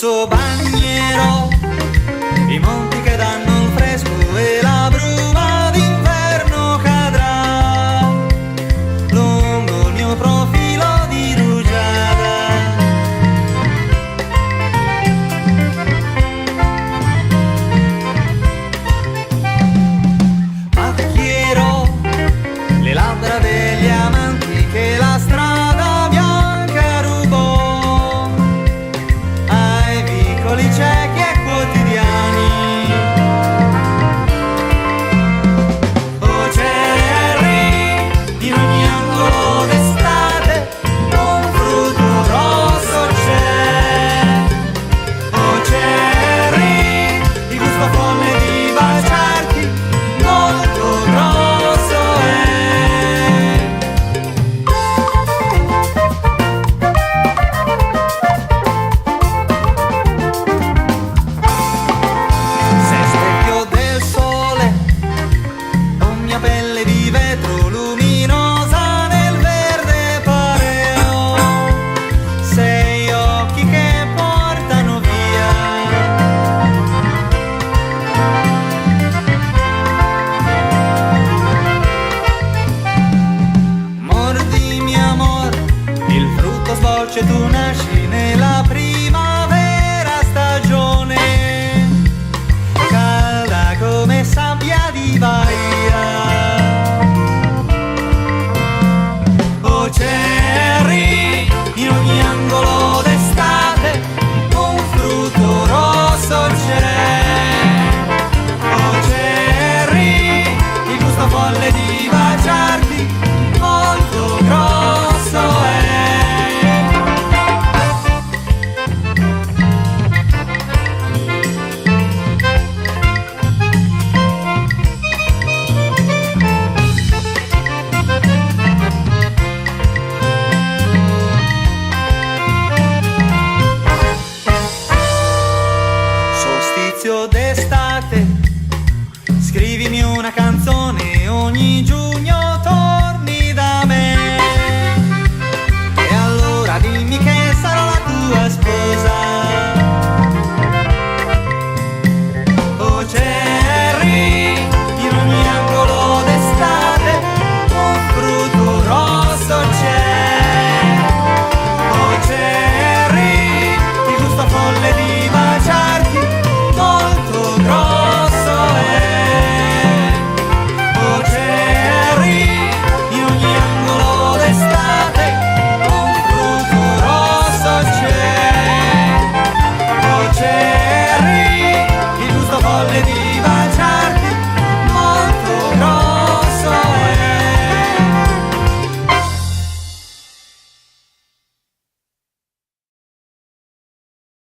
rosso bagnero, i monti che danno il fresco e la bruma d'inverno cadrà lungo il mio profilo di rugiada. Macchiero le labbra degli amanti che la strada bianca rubò ai vicoli ciechi e quotidiani. Oh Cherry, in ogni angolo d'estate un frutto rosso c'è. Oh Cherry, di gusto folle di baciarti, molto grosso è. Sei specchio del sole, o mia pelle di vetro luminosa nel verde pareo. Sei occhi che portano via. Mordimi amor, il frutto sboccia e tu nasci nella primavera stagione, calda come sabbia di Bahia. Oh Cherry, in ogni angolo d'estate un frutto rosso c'è. Oh Cherry, il gusto folle di baciare.